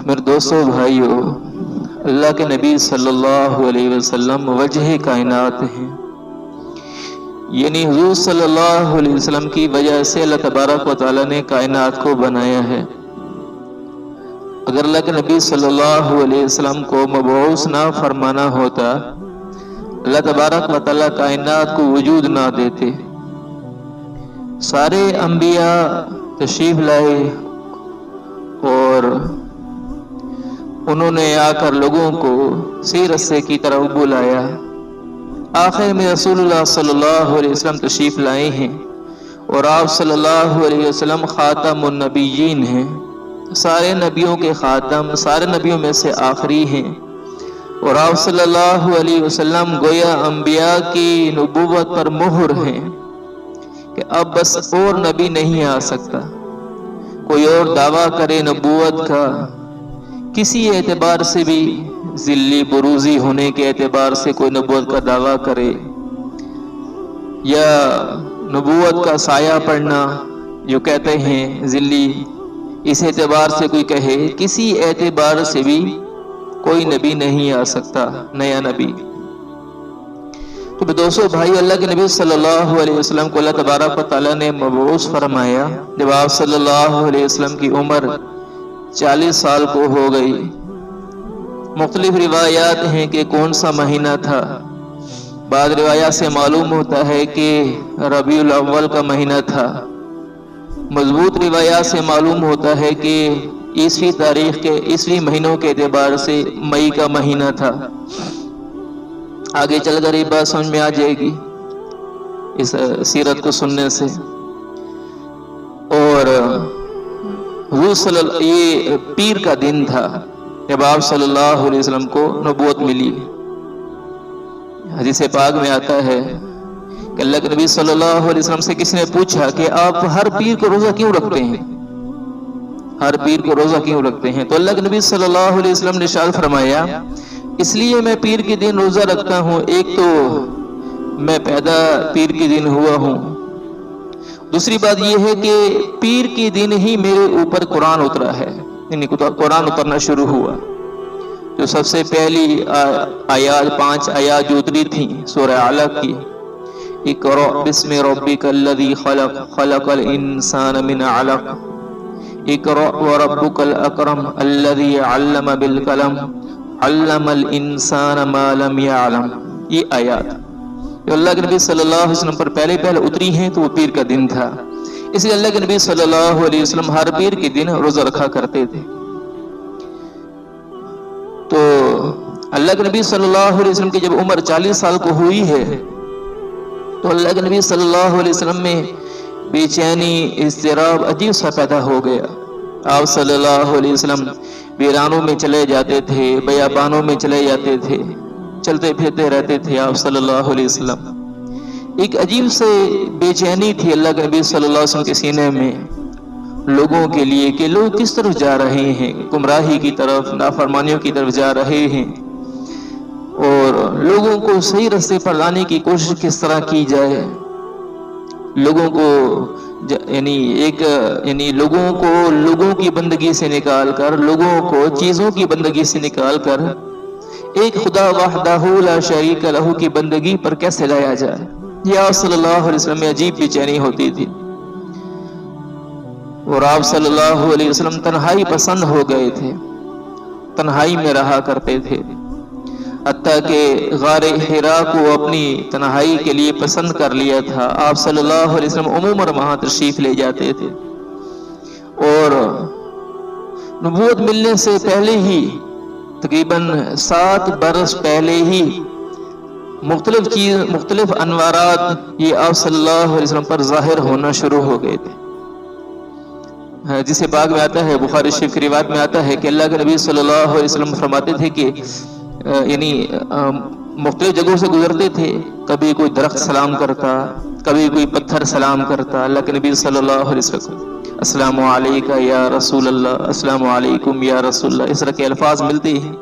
میرے دوستوں بھائیوں، اللہ کے نبی صلی اللہ علیہ وسلم وجہ کائنات ہیں، یعنی حضور صلی اللہ علیہ وسلم کی وجہ سے اللہ تبارک و تعالیٰ نے کائنات کو بنایا ہے۔ اگر اللہ کے نبی صلی اللہ علیہ وسلم کو مبعوث نہ فرمانا ہوتا، اللہ تبارک و تعالیٰ کائنات کو وجود نہ دیتے۔ سارے انبیاء تشریف لائے اور انہوں نے آ کر لوگوں کو صحیح راستے کی طرف بلایا۔ آخر میں رسول اللہ صلی اللہ علیہ وسلم تشریف لائے ہیں اور آپ صلی اللہ علیہ وسلم خاتم النبیین ہیں، سارے نبیوں کے خاتم، سارے نبیوں میں سے آخری ہیں، اور آپ صلی اللہ علیہ وسلم گویا انبیاء کی نبوت پر مہر ہیں کہ اب بس اور نبی نہیں آ سکتا۔ کوئی اور دعویٰ کرے نبوت کا، کسی اعتبار سے بھی، ذلی بروزی ہونے کے اعتبار سے کوئی نبوت کا دعویٰ کرے، یا نبوت کا سایہ پڑنا جو کہتے ہیں ذلی، اس اعتبار سے کوئی کہے، کسی اعتبار سے بھی کوئی نبی نہیں آ سکتا، نیا نبی۔ تو دوستو بھائی، اللہ کے نبی صلی اللہ علیہ وسلم کو اللہ تبارک و تعالیٰ نے مبعوث فرمایا جب آپ صلی اللہ علیہ وسلم کی عمر 40 سال کو ہو گئی۔ مختلف روایات ہیں کہ کون سا مہینہ تھا۔ بعض روایات سے معلوم ہوتا ہے کہ ربیع الاول کا مہینہ تھا۔ مضبوط روایات سے معلوم ہوتا ہے کہ عیسوی تاریخ کے عیسوی مہینوں کے اعتبار سے مئی کا مہینہ تھا۔ آگے چل کر یہ بات سمجھ میں آ جائے گی اس سیرت کو سننے سے۔ اور یہ پیر کا دن تھا جب آپ صلی اللہ علیہ وسلم کو نبوت ملی۔ حدیث پاک میں آتا ہے کہ اللہ کے نبی صلی اللہ علیہ وسلم سے کسی نے پوچھا کہ آپ ہر پیر کو روزہ کیوں رکھتے ہیں؟ ہر پیر کو روزہ کیوں رکھتے ہیں؟ تو اللہ کے نبی صلی اللہ علیہ وسلم نے ارشاد فرمایا، اس لیے میں پیر کے دن روزہ رکھتا ہوں، ایک تو میں پیدا پیر کے دن ہوا ہوں، دوسری بات یہ ہے کہ پیر کے دن ہی میرے اوپر قرآن اترا ہے، یعنی قرآن اترنا شروع ہوا۔ جو سب سے پہلی آیات 5 آیات جو اتری تھیں سورہ علق کی، اقرأ بسم ربک الذی خلق خلق الانسان من علق اقرأ وربک الاکرم الذی علم بالقلم علم الانسان ما لم يعلم، یہ آیات جو اللہ کے نبی صلی اللہ علیہ وسلم پر پہلے اتری ہیں تو وہ پیر کا دن تھا۔ اس لیے اللہ کے نبی صلی اللہ علیہ وسلم ہر پیر کے دن روزہ رکھا کرتے تھے۔ تو اللہ کے نبی صلی اللہ علیہ وسلم کی جب عمر 40 سال کو ہوئی ہے تو اللہ کے نبی صلی اللہ علیہ وسلم میں بے چینی، اضطراب عجیب سا پیدا ہو گیا۔ آپ صلی اللہ علیہ وسلم ویرانوں میں چلے جاتے تھے، بیابانوں میں چلے جاتے تھے، چلتے پھرتے رہتے تھے آپ صلی اللہ علیہ وسلم۔ ایک عجیب سے بے چینی تھی اللہ کے نبی صلی اللہ علیہ وسلم کے سینے میں لوگوں کے لیے کہ لوگ کس طرف جا رہے ہیں، گمراہی کی طرف، نافرمانیوں کی طرف جا رہے ہیں، اور لوگوں کو صحیح راستے پر لانے کی کوشش کس طرح کی جائے۔ لوگوں کو لوگوں کی بندگی سے نکال کر، لوگوں کو چیزوں کی بندگی سے نکال کر ایک خدا وحدہ لا شریک لہ کی بندگی پر کیسے لایا جائے، یہ آپ صلی اللہ علیہ وسلم میں عجیب بے چینی ہوتی تھی۔ اور آپ صلی اللہ علیہ وسلم تنہائی پسند ہو گئے تھے، تنہائی میں رہا کرتے تھے، حتیٰ کہ غار حرا کو اپنی تنہائی کے لیے پسند کر لیا تھا۔ آپ صلی اللہ علیہ وسلم عموماً وہاں تشریف لے جاتے تھے، اور نبوت ملنے سے پہلے ہی تقریباً 7 برس پہلے ہی مختلف انوارات یہ آپ صلی اللہ علیہ وسلم پر ظاہر ہونا شروع ہو گئے تھے۔ جسے پاک میں آتا ہے، بخاری شریف کی روایت میں آتا ہے کہ اللہ کے نبی صلی اللہ علیہ وسلم فرماتے تھے کہ مختلف جگہوں سے گزرتے تھے، کبھی کوئی درخت سلام کرتا، کبھی کوئی پتھر سلام کرتا، اللہ کے نبی صلی اللہ علیہ وسلم السلام علیکم یا رسول اللہ، السلام علیکم یا رسول اللہ، اس طرح کے الفاظ ملتے ہیں۔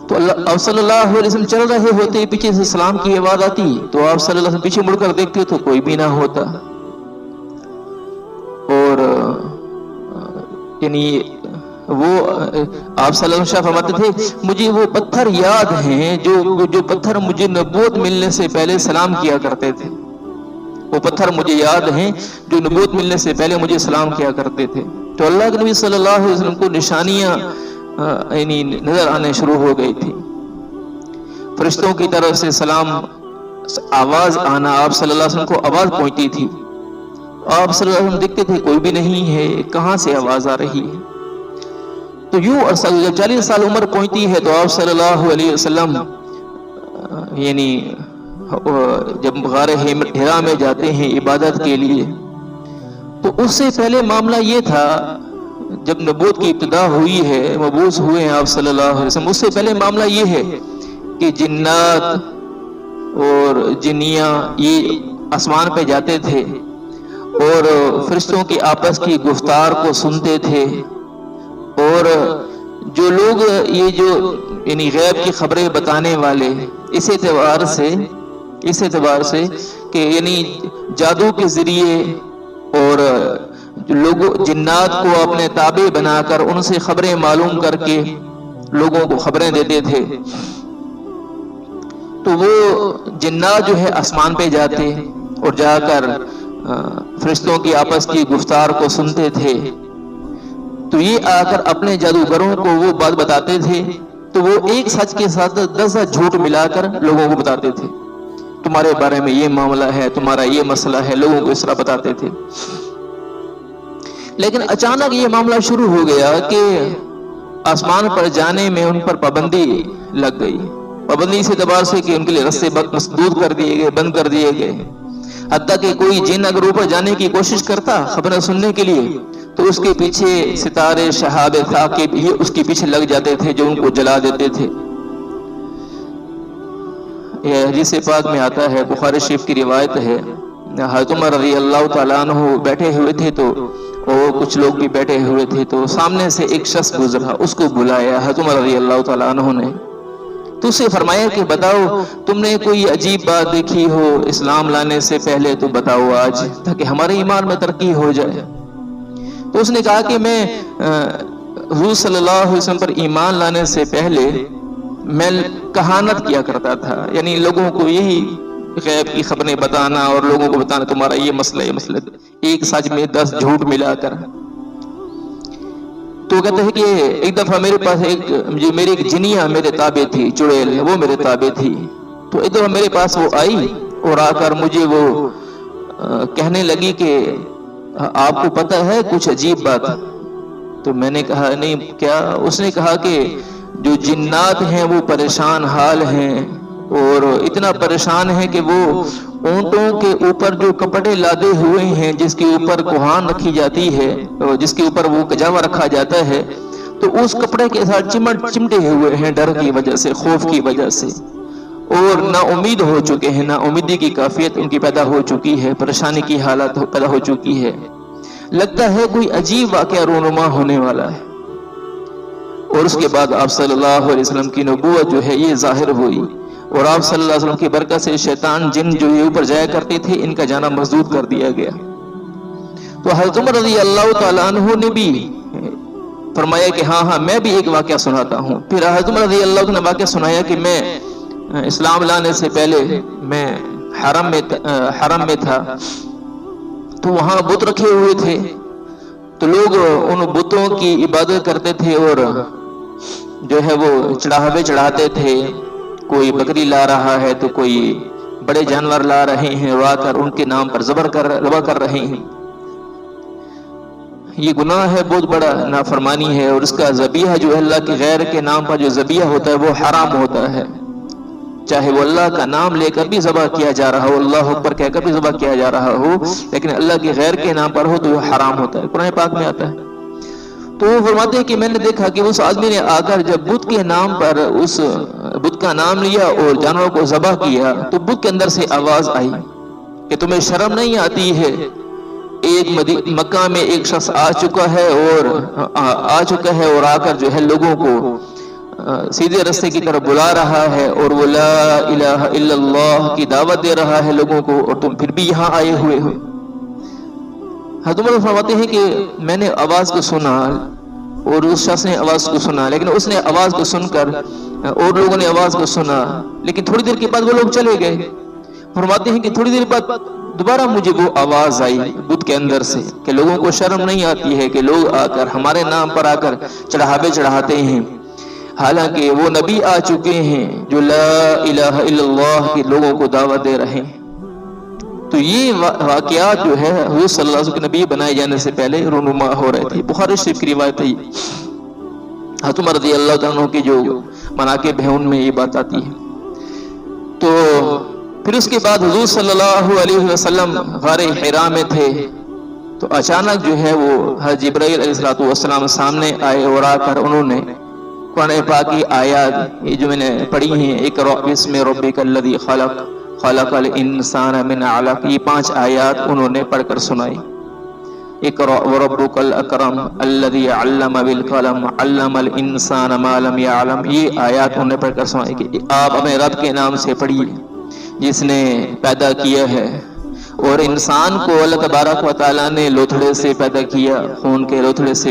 تو آپ صلی اللہ علیہ وسلم چل رہے ہوتے، پیچھے سے سلام کی آواز آتی تو آپ صلی اللہ علیہ وسلم پیچھے مڑ کر دیکھتے تو کوئی بھی نہ ہوتا، اور وہ آپ صلی اللہ علیہ وسلم فرماتے تھے مجھے وہ پتھر یاد ہیں جو پتھر مجھے نبوت ملنے سے پہلے سلام کیا کرتے تھے. وہ پتھر مجھے یاد ہیں جو نبوت ملنے سے پہلے مجھے سلام کیا کرتے تھے. تو اللہ کے نبی صلی اللہ علیہ وسلم کو نشانیاں یعنی نظر آنے شروع ہو گئی تھی. فرشتوں کی طرف سے سلام آواز آنا، آپ صلی اللہ علیہ وسلم کو آواز پہنچتی تھی. آپ صلی اللہ علیہ وسلم دیکھتے تھے کوئی بھی نہیں ہے، کہاں سے آواز آ رہی ہے. تو یوں عرصہ جب 40 سال عمر پہنچتی ہے تو آپ صلی اللہ علیہ وسلم یعنی جب غار حرا میں جاتے ہیں عبادت کے لیے، تو اس سے پہلے معاملہ یہ تھا جب نبوت کی ابتدا ہوئی ہے، مبعوث ہوئے ہیں آپ صلی اللہ علیہ وسلم، اس سے پہلے معاملہ یہ ہے کہ جنات اور جنیاں یہ آسمان پہ جاتے تھے اور فرشتوں کی آپس کی گفتار کو سنتے تھے. اور جو لوگ یہ جو یعنی غیب کی خبریں بتانے والے اس اعتبار سے کہ یعنی جادو کے ذریعے اور لوگوں جنات کو اپنے تابع بنا کر ان سے خبریں معلوم کر کے لوگوں کو خبریں دیتے تھے. تو وہ جنات جو ہے آسمان پہ جاتے اور جا کر فرشتوں کی آپس کی گفتار کو سنتے تھے. تو یہ آ کر اپنے جادوگروں کو وہ بات بتاتے تھے، تو وہ ایک سچ کے ساتھ 10 جھوٹ ملا کر لوگوں کو بتاتے تھے. تمہارے بارے میں یہ معاملہ ہے، تمہارا یہ مسئلہ ہے، لوگوں کو اس طرح بتاتے تھے. لیکن اچانک یہ معاملہ شروع ہو گیا کہ آسمان پر جانے میں ان پر پابندی لگ گئی. پابندی اس اعتبار سے کہ ان کے لیے راستے مسدود کر دیے گئے، بند کر دیے گئے. حتیٰ کہ کوئی جن اگر اوپر جانے کی کوشش کرتا خبریں سننے کے لیے تو اس کے پیچھے ستارے شہاب ثاقب یہ اس کے پیچھے لگ جاتے تھے جو ان کو جلا دیتے تھے. یہ حدیث پاک میں آتا ہے، بخاری شریف کی روایت ہے، حضرت عمر رضی اللہ تعالیٰ عنہ بیٹھے ہوئے تھے تو اور کچھ لوگ بھی بیٹھے ہوئے تھے، تو سامنے سے ایک شخص گزرا، اس کو بلایا حضرت عمر رضی اللہ تعالیٰ عنہ نے. تو اسے فرمایا کہ بتاؤ تم نے کوئی عجیب بات دیکھی ہو اسلام لانے سے پہلے تو بتاؤ آج، تاکہ ہمارے ایمان میں ترقی ہو جائے. تو اس نے کہا کہ میں حضور صلی اللہ علیہ وسلم پر ایمان لانے سے پہلے میں کہانت کیا کرتا تھا، یعنی لوگوں کو یہی غیب کی خبریں بتانا اور لوگوں کو بتانا تمہارا یہ مسئلہ ایک سچ میں 10 جھوٹ ملا کر. تو کہتے ہیں کہ ایک دفعہ میرے پاس میری ایک جنیا میرے تابع تھی، چڑیل وہ میرے تابع تھی. تو ایک دفعہ میرے پاس وہ آئی اور آ کر مجھے وہ کہنے لگی کہ آپ کو پتہ ہے کچھ عجیب بات. تو میں نے کہا نہیں کیا. اس نے کہا کہ جو جنات ہیں وہ پریشان حال ہیں اور اتنا پریشان ہے کہ وہ اونٹوں کے اوپر جو کپڑے لادے ہوئے ہیں جس کے اوپر کوہان رکھی جاتی ہے، جس کے اوپر وہ کجاوا رکھا جاتا ہے، تو اس کپڑے کے ساتھ چمٹے ہوئے ہیں ڈر کی وجہ سے، خوف کی وجہ سے، اور نا امید ہو چکے ہیں، نا امیدی کی کیفیت ان کی پیدا ہو چکی ہے، پریشانی کی حالت پیدا ہو چکی ہے. لگتا ہے کوئی عجیب واقعہ رونما ہونے والا ہے. اور اس کے بعد آپ صلی اللہ علیہ وسلم کی نبوت جو ہے یہ ظاہر ہوئی، اور آپ صلی اللہ علیہ وسلم کی برکت سے شیطان جن جو یہ اوپر جایا کرتے تھے ان کا جانا مسدود کر دیا گیا. تو حضرت عمر رضی اللہ تعالیٰ عنہ نے بھی فرمایا کہ ہاں میں بھی ایک واقعہ سناتا ہوں. پھر حضرت عمر رضی اللہ عنہ نے واقعہ سنایا کہ میں اسلام لانے سے پہلے میں حرم میں تھا، تو وہاں بت رکھے ہوئے تھے، تو لوگ ان بتوں کی عبادت کرتے تھے اور جو ہے وہ چڑھاوے چڑھاتے تھے. کوئی بکری لا رہا ہے تو کوئی بڑے جانور لا رہے ہیں، اور آ کر ان کے نام پر ذبح کر رہے ہیں. یہ گناہ ہے، بہت بڑا نافرمانی ہے، اور اس کا ذبیحہ جو ہے اللہ کے غیر کے نام پر جو ذبیحہ ہوتا ہے وہ حرام ہوتا ہے. چاہے وہ اللہ کا نام لے کر بھی ذبح کیا جا رہا ہو، اللہ اکبر کہہ کر بھی ذبح کیا جا رہا ہو، لیکن اللہ کے غیر کے نام پر ہو تو وہ حرام ہوتا ہے. قرآن پاک میں آتا ہے. تو وہ فرماتے ہیں کہ میں نے دیکھا کہ اس آدمی نے آ کر جب بت کے نام پر اس بت کا نام لیا اور جانوروں کو ذبح کیا، تو بت کے اندر سے آواز آئی کہ تمہیں شرم نہیں آتی ہے؟ ایک مکہ میں ایک شخص آ چکا ہے اور آ کر جو ہے لوگوں کو سیدھے راستے کی طرف بلا رہا ہے، اور وہ لا الہ الا اللہ کی دعوت دے رہا ہے لوگوں کو، اور تم پھر بھی یہاں آئے ہوئے ہو. حضرت عمر فرماتے ہیں کہ میں نے آواز کو سنا اور اس شخص نے آواز کو سنا، لیکن اس نے آواز کو سن کر اور لوگوں نے آواز کو سنا، لیکن تھوڑی دیر کے بعد وہ لوگ چلے گئے۔ فرماتے ہیں کہ تھوڑی دیر بعد دوبارہ مجھے وہ آواز آئی بدھ کے اندر سے کہ لوگوں کو شرم نہیں آتی ہے کہ لوگ آ کر ہمارے نام پر آ کر چڑھاوے چڑھاتے ہیں، حالانکہ وہ نبی آ چکے ہیں جو لا الہ الا اللہ کے لوگوں کو دعوت دے رہے ہیں۔ تو یہ واقعات جو ہے حضور صلی اللہ علیہ وسلم کے نبی بنائے جانے سے پہلے رونما ہو رہے تھے۔ بخاری شریف کی روایت ہے، حضرت عمر رضی اللہ تعالیٰ عنہ کی جو مناقب ہیں ان میں یہ بات آتی ہے۔ تو پھر اس کے بعد حضور صلی اللہ علیہ وسلم غار حرا میں تھے، تو اچانک جو ہے وہ حضرت جبرائیل علیہ السلام سامنے آئے اور آ کر انہوں نے قرآن پاک کی آیات یہ جو میں نے پڑھی ہیں، اقرأ بسم ربک الذی خلق خلق الانسان من علق، یہ 5 آیات انہوں نے پڑھ کر سنائی۔ اقرأ وربک الاکرم الذی علم بالقلم علم الانسان ما لم يعلم، یہ آیات انہوں نے پڑھ کر سنائی کہ آپ اپنے رب کے نام سے پڑھیے جس نے پیدا کیا ہے، اور انسان کو اللہ تبارک و تعالیٰ نے لوتھڑے سے پیدا کیا، خون کے لوتھڑے سے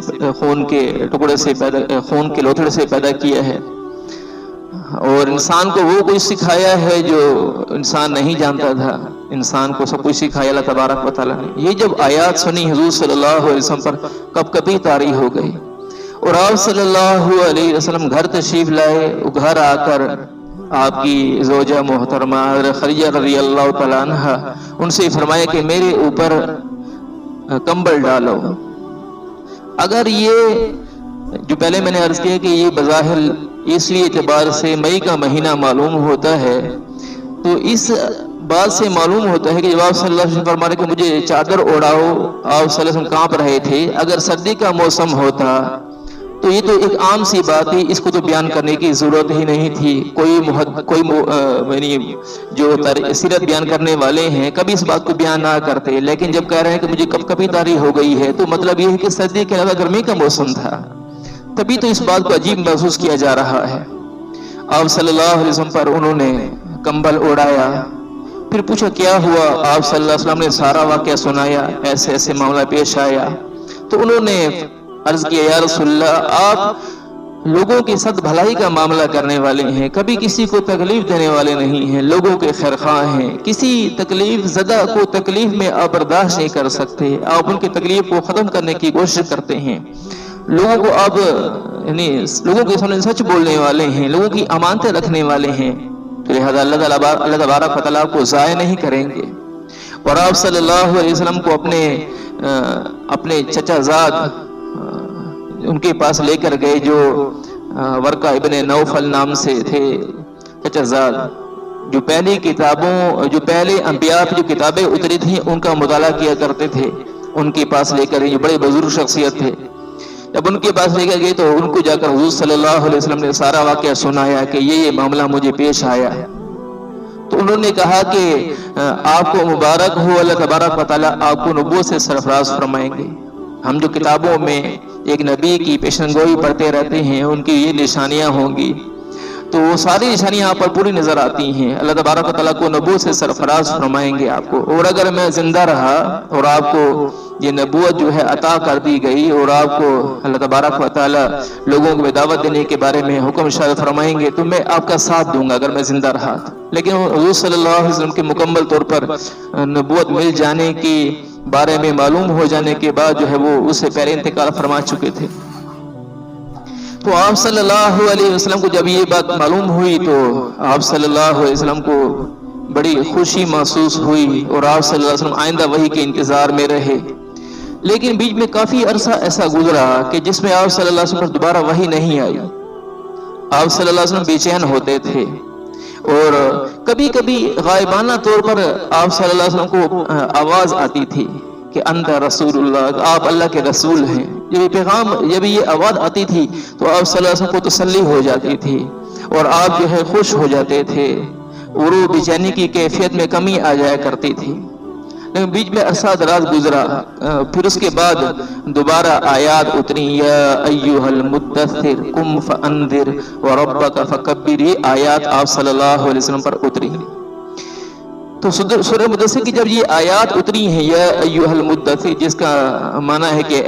پیدا کیا ہے، اور انسان کو وہ کچھ سکھایا ہے جو انسان نہیں جانتا تھا، انسان کو سب کچھ سکھایا اللہ تبارک و تعالیٰ نے۔ یہ جب آیات سنی حضور صلی اللہ علیہ وسلم پر کب کبھی طاری ہو گئی، اور آپ صلی اللہ علیہ وسلم گھر تشریف لائے، گھر آ کر آپ کی زوجہ محترمہ خدیجہ رضی اللہ تعالیٰ عنہ ان سے فرمایا کہ میرے اوپر کمبل ڈالو۔ اگر یہ جو پہلے میں نے عرض کیا کہ یہ بظاہر اس لیے اعتبار سے مئی کا مہینہ معلوم ہوتا ہے، تو اس بات سے معلوم ہوتا ہے کہ جب آپ صلی اللہ علیہ وسلم فرما رہے کہ مجھے چادر اوڑھاؤ، آپ صلی اللہ علیہ وسلم کانپ رہے تھے۔ اگر سردی کا موسم ہوتا تو یہ تو ایک عام سی بات ہے، اس کو تو بیان کرنے کی ضرورت ہی نہیں تھی۔ کوئی جو سیرت بیان کرنے والے ہیں کبھی اس بات کو بیان نہ کرتے، لیکن جب کہہ رہے ہیں کہ مجھے کب کبھی طاری ہو گئی ہے، تو مطلب یہ ہے کہ سردی کے علاوہ گرمی کا موسم تھا، تبھی تو اس بات کو عجیب محسوس کیا جا رہا ہے۔ آپ صلی اللہ علیہ وسلم پر انہوں نے کمبل اوڑھایا، پھر پوچھا کیا ہوا، آپ صلی اللہ علیہ وسلم نے سارا واقعہ سنایا، ایسے ایسے معاملہ پیش آیا۔ تو انہوں نے عرض کیا یا رسول اللہ، آپ لوگوں کی صد بھلائی کا معاملہ کرنے والے ہیں، کبھی کسی کو تکلیف دینے والے نہیں ہیں، لوگوں کے خیرخواہ ہیں، کسی تکلیف زدہ کو تکلیف میں آپ برداشت نہیں کر سکتے، آپ ان کی تکلیف کو ختم کرنے کی کوشش کرتے ہیں، لوگوں کو آپ لوگوں کے سامنے سچ بولنے والے ہیں، لوگوں کی امانتیں رکھنے والے ہیں، تو لہذا اللہ تبارک و تعالیٰ کو ضائع نہیں کریں گے۔ اور آپ صلی اللہ علیہ وسلم کو اپنے چچا زاد ان کے پاس لے کر گئے جو ورقہ ابن نوفل نام سے تھے، چچا زاد، جو پہلے انبیاء کی جو کتابیں اتری تھیں ان کا مطالعہ کیا کرتے تھے، ان کے پاس لے کر یہ بڑے بزرگ شخصیت تھے۔ جب ان کے پاس لے کر گئے تو ان کو جا کر حضور صلی اللہ علیہ وسلم نے سارا واقعہ سنایا کہ یہ معاملہ مجھے پیش آیا، تو انہوں نے کہا کہ آپ کو مبارک ہو، اللہ تبارک و تعالیٰ آپ کو نبوت سے سرفراز فرمائیں گے۔ ہم جو کتابوں میں ایک نبی کی پیشنگوئی پڑھتے رہتے ہیں ان کی یہ نشانیاں ہوں گی، تو وہ ساری نشانیاں آپ پر پوری نظر آتی ہیں، اللہ تبارک و تعالیٰ کو نبوت سے سرفراز فرمائیں گے آپ کو، اور اگر میں زندہ رہا اور آپ کو یہ نبوت جو ہے عطا کر دی گئی اور آپ کو اللہ تبارک و تعالیٰ لوگوں کو دعوت دینے کے بارے میں حکم شاید فرمائیں گے تو میں آپ کا ساتھ دوں گا اگر میں زندہ رہا۔ لیکن حضور صلی اللہ علیہ وسلم کے مکمل طور پر نبوت مل جانے کے بارے میں معلوم ہو جانے کے بعد جو ہے وہ اس سے پہلے انتقال فرما چکے تھے۔ تو آپ صلی اللہ علیہ وسلم کو جب یہ بات معلوم ہوئی تو آپ صلی اللہ علیہ وسلم کو بڑی خوشی محسوس ہوئی، اور آپ صلی اللہ علیہ وسلم آئندہ وحی کے انتظار میں رہے۔ لیکن بیچ میں کافی عرصہ ایسا گزرا کہ جس میں آپ صلی اللہ علیہ وسلم پر دوبارہ وحی نہیں آئی۔ آپ صلی اللہ علیہ وسلم بے چین ہوتے تھے، اور کبھی کبھی غائبانہ طور پر آپ صلی اللہ علیہ وسلم کو آواز آتی تھی کہ انت رسول اللہ، آپ اللہ کے رسول ہیں۔ جب یہ آواز آتی تھی تو آپ صلی اللہ علیہ وسلم کو تسلی ہو جاتی تھی اور آپ جو ہے خوش ہو جاتے تھے، اور وہ بے چینی کی کیفیت میں کمی آ جایا کرتی تھی۔ لیکن بیچ میں عرصہ دراز گزرا، پھر اس کے بعد دوبارہ آیات اتری، یا ایھا المدثر قم فانذر وربک فکبر، یہ آیات آپ صلی اللہ علیہ وسلم پر اتری۔ تو سورہ مدثر کی جب یہ آیات اتری ہیں یا ایھا المدثر، جس کا معنی ہے کہ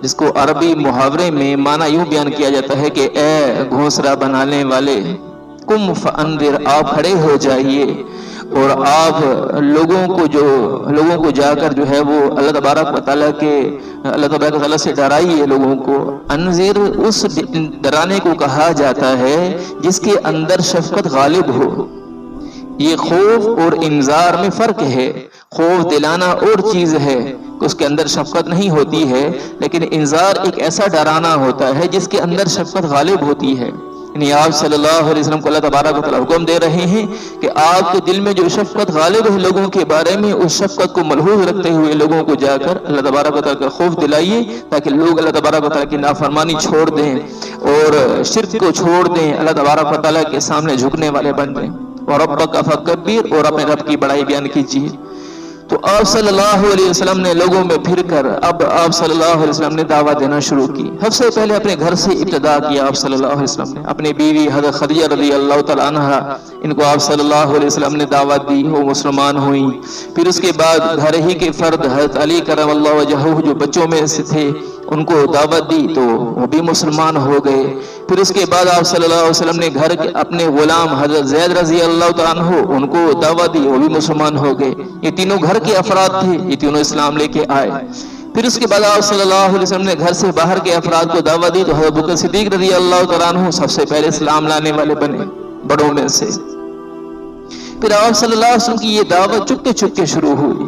جس کو عربی محاورے میں معنی یوں بیان کیا جاتا ہے کہ اے گھونسلا بنانے والے، قم فانذر، آپ کھڑے ہو جائیے اور آپ لوگوں کو جا کر جو ہے وہ اللہ تبارک و تعالیٰ سے ڈرائیے لوگوں کو۔ انذر، اس ڈرانے کو کہا جاتا ہے جس کے اندر شفقت غالب ہو۔ یہ خوف اور انذار میں فرق ہے، خوف دلانا اور چیز ہے کہ اس کے اندر شفقت نہیں ہوتی ہے، لیکن انذار ایک ایسا ڈرانا ہوتا ہے جس کے اندر شفقت غالب ہوتی ہے۔ یعنی آپ صلی اللہ علیہ وسلم کو اللہ تبارک و تعالیٰ حکم دے رہے ہیں کہ آپ کے دل میں جو شفقت غالب ہے لوگوں کے بارے میں، اس شفقت کو ملحوظ رکھتے ہوئے لوگوں کو جا کر اللہ تبارک و تعالیٰ کا خوف دلائیے، تاکہ لوگ اللہ تبارک و تعالیٰ کی نافرمانی چھوڑ دیں اور شرک کو چھوڑ دیں، اللہ تبارک و تعالیٰ کے سامنے جھکنے والے بن جائیں۔ وَرَبَّكَ فَكَبِّرْ، اور اپنے رب کی بڑائی بیان کیجیے۔ تو آپ صلی اللہ علیہ وسلم نے لوگوں میں پھر کر اب آپ صلی اللہ علیہ وسلم نے دعوت دینا شروع کی۔ سب سے پہلے اپنے گھر سے ابتدا کیا آپ صلی اللہ علیہ وسلم نے، اپنی بیوی حضرت خدیجہ رضی اللہ تعالیٰ عنہا، ان کو آپ صلی اللہ علیہ وسلم نے دعوت دی، وہ مسلمان ہوئیں۔ پھر اس کے بعد گھر ہی کے فرد حضرت علی کرم اللہ وجہہ جو بچوں میں سے تھے ان کو دعوت دی تو وہ بھی مسلمان ہو گئے۔ پھر اس کے بعد آپ صلی اللہ علیہ وسلم نے گھر کے اپنے غلام حضرت زید رضی اللہ تعالیٰ عنہ ان کو دعوت دی، وہ بھی مسلمان ہو گئے۔ یہ تینوں گھر کے افراد تھے، یہ تینوں اسلام لے کے آئے۔ پھر اس کے بعد آپ صلی اللہ علیہ وسلم نے گھر سے باہر کے افراد کو دعوت دی تو حضرت بکر صدیق رضی اللہ تعالیٰ عنہ سب سے پہلے اسلام لانے والے بنے بڑوں میں سے۔ پھر آپ صلی اللہ علیہ وسلم کی یہ دعوت چپکے چپکے شروع ہوئی،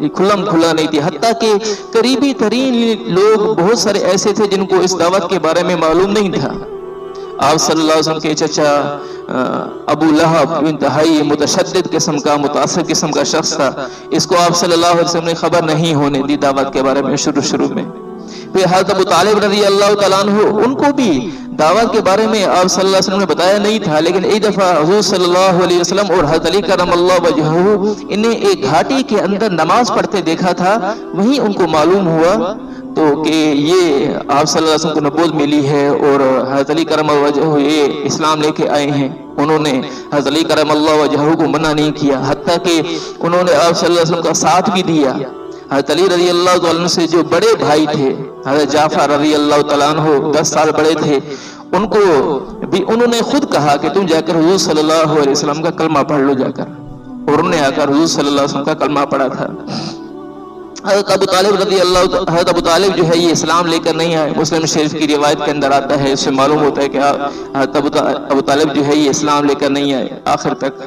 یہ کھلم کھلا نہیں تھی، حتیٰ کہ قریبی ترین لوگ بہت سارے ایسے تھے جن کو اس دعوت کے بارے میں معلوم نہیں تھا۔ آپ صلی اللہ علیہ وسلم کے چچا ابو لہب انتہائی متشدد قسم کا، متعصب قسم کا شخص تھا، اس کو آپ صلی اللہ علیہ وسلم نے خبر نہیں ہونے دی دعوت کے بارے میں شروع میں۔ پھر حضرت ابو طالب رضی اللہ تعالیٰ عنہ، ان کو بھی دعوت کے بارے میں آپ صلی اللہ علیہ وسلم نے بتایا نہیں تھا، لیکن ایک دفعہ حضور صلی اللہ علیہ وسلم اور حضرت علی کرم اللہ وجہہ انہیں ایک گھاٹی کے اندر نماز پڑھتے دیکھا تھا، وہیں ان کو معلوم ہوا تو کہ یہ آپ صلی اللہ علیہ وسلم کو نبوت ملی ہے اور حضرت علی کرم اللہ وجہہ یہ اسلام لے کے آئے ہیں۔ انہوں نے حضرت علی کرم اللہ وجہہ کو منع نہیں کیا، حتیٰ کہ انہوں نے آپ صلی اللہ علیہ وسلم کا ساتھ بھی دیا۔ حضرت علی رضی اللہ تعالیٰ عنہ سے جو بڑے بھائی تھے حضرت جعفر رضی اللہ تعالیٰ عنہ 10 سال بڑے تھے، ان کو بھی انہوں نے خود کہا کہ تم جا کر حضور صلی اللہ علیہ وسلم کا کلمہ پڑھ لو جا کر، اور انہوں نے آ کر حضور صلی اللہ علیہ وسلم کا کلمہ پڑھا تھا۔ حضرت ابو طالب جو ہے یہ اسلام لے کر نہیں آئے، مسلم شریف کی روایت کے اندر آتا ہے، اس سے معلوم ہوتا ہے کہ حضرت ابو طالب جو ہے یہ اسلام لے کر نہیں آئے آخر تک،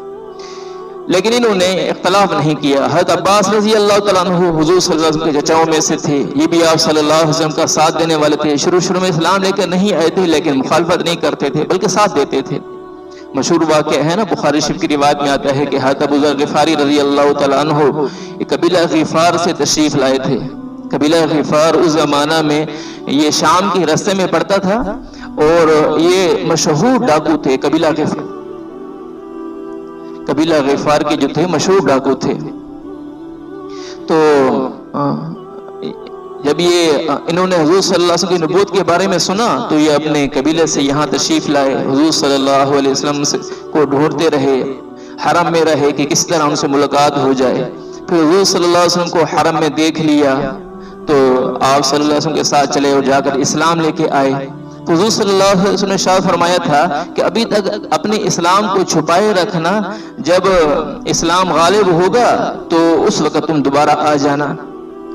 لیکن انہوں نے اختلاف نہیں کیا۔ حضرت عباس رضی اللہ تعالیٰ عنہ حضور صلی اللہ علیہ وسلم کے چچاؤں میں سے تھے، یہ بھی آپ صلی اللہ علیہ وسلم کا ساتھ دینے والے تھے۔ شروع میں اسلام لے کر نہیں آئے تھے لیکن مخالفت نہیں کرتے تھے بلکہ ساتھ دیتے تھے۔ مشہور واقعہ ہے نا، بخاری شریف کی روایت میں آتا ہے کہ حضرت ابو ذر غفاری رضی اللہ تعالیٰ عنہ یہ قبیلہ غفار سے تشریف لائے تھے۔ قبیلہ غفار اس زمانہ میں یہ شام کے راستے میں پڑتا تھا اور یہ مشہور ڈاکو تھے۔ قبیلہ غفار کے جو تھے مشہور ڈاکو تھے۔ تو جب یہ انہوں نے حضور صلی اللہ علیہ وسلم کی نبوت کے بارے میں سنا تو یہ اپنے قبیلے سے یہاں تشریف لائے، حضور صلی اللہ علیہ وسلم کو ڈھونڈتے رہے، حرم میں رہے کہ کس طرح ان سے ملاقات ہو جائے۔ پھر حضور صلی اللہ علیہ وسلم کو حرم میں دیکھ لیا تو آپ صلی اللہ علیہ وسلم کے ساتھ چلے اور جا کر اسلام لے کے آئے۔ تو حضور صلی اللہ علیہ وسلم نے ارشاد فرمایا تھا کہ ابھی تک اپنے اسلام کو چھپائے رکھنا، جب اسلام غالب ہوگا تو اس وقت تم دوبارہ آ جانا۔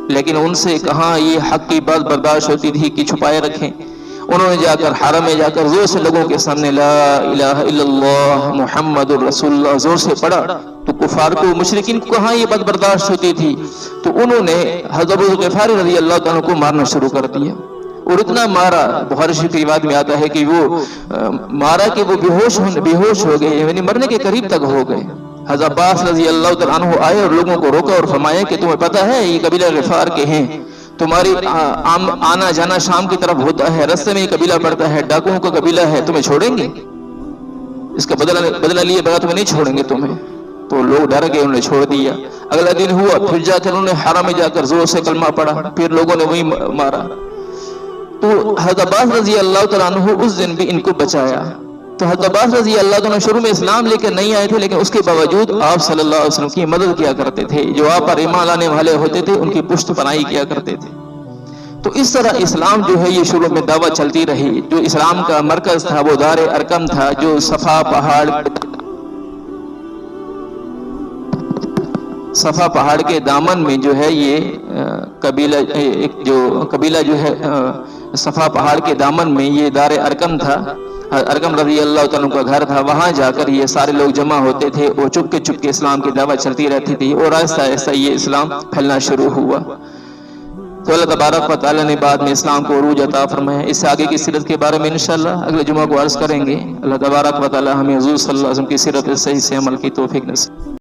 لیکن ان سے کہاں یہ حق کی بات برداشت ہوتی تھی کہ چھپائے رکھیں۔ انہوں نے جا کر حرم میں جا کر زور سے لوگوں کے سامنے لا الہ الا اللہ محمد الرسول اللہ زور سے پڑھا، تو کفار کو، مشرکین کو کہاں یہ بات برداشت ہوتی تھی، تو انہوں نے حضرت ابو غفاری رضی اللہ تعالیٰ کو مارنا شروع کر دیا، اور اتنا مارا، بخاری شریف کی روایت میں آتا ہے کہ وہ مارا کہ وہ بے ہوش ہو گئے، یعنی مرنے کے قریب تک ہو گئے۔ حضرت عباس رضی اللہ تعالیٰ عنہ آئے اور لوگوں کو روکا اور فرمایا کہ تمہیں پتہ ہے یہ قبیلہ غفار کے ہیں، تمہاری آنا جانا شام کی طرف ہوتا ہے، رستے میں یہ قبیلہ پڑتا ہے، ڈاکوؤں کا قبیلہ ہے، تمہیں چھوڑیں گے؟ اس کا بدلہ لیے بغیر تمہیں نہیں چھوڑیں گے تمہیں۔ تو لوگ ڈر گئے، انہوں نے چھوڑ دیا۔ اگلا دن ہوا، پھر جا کر انہوں نے حرم میں جا کر زور سے کلمہ پڑھا، پھر لوگوں نے وہی مارا۔ تو حضرت عباس رضی اللہ تعالیٰ عنہ اس دن بھی ان کو بچایا۔ تو حضرت عباس رضی اللہ عنہ شروع میں اسلام لے کر نہیں آئے تھے، لیکن اس کے باوجود آپ صلی اللہ علیہ وسلم کی مدد کیا کرتے تھے، جو آپ پر ایمان لانے والے ہوتے تھے ان کی پشت پناہی کیا کرتے تھے۔ تو اس طرح اسلام جو ہے یہ شروع میں دعوت چلتی رہی۔ جو اسلام کا مرکز تھا وہ دار ارقم تھا، جو صفا پہاڑ کے دامن میں جو ہے یہ قبیلہ جو ہے صفا پہاڑ کے دامن میں یہ دار ارقم تھا، ارقم رضی اللہ تعالیٰ کا گھر تھا۔ وہاں جا کر یہ سارے لوگ جمع ہوتے تھے اور چپکے اسلام کی دعوت چلتی رہتی تھی، اور آہستہ آہستہ یہ اسلام پھیلنا شروع ہوا۔ تو اللہ تبارک و تعالیٰ نے بعد میں اسلام کو عروج عطا فرمایا۔ اس سے آگے کی سیرت کے بارے میں انشاءاللہ اگلے جمعہ کو عرض کریں گے۔ اللہ تبارک و تعالیٰ ہمیں حضور صلی اللہ علیہ وسلم کی سیرت صحیح سے عمل کی توفیق نصیب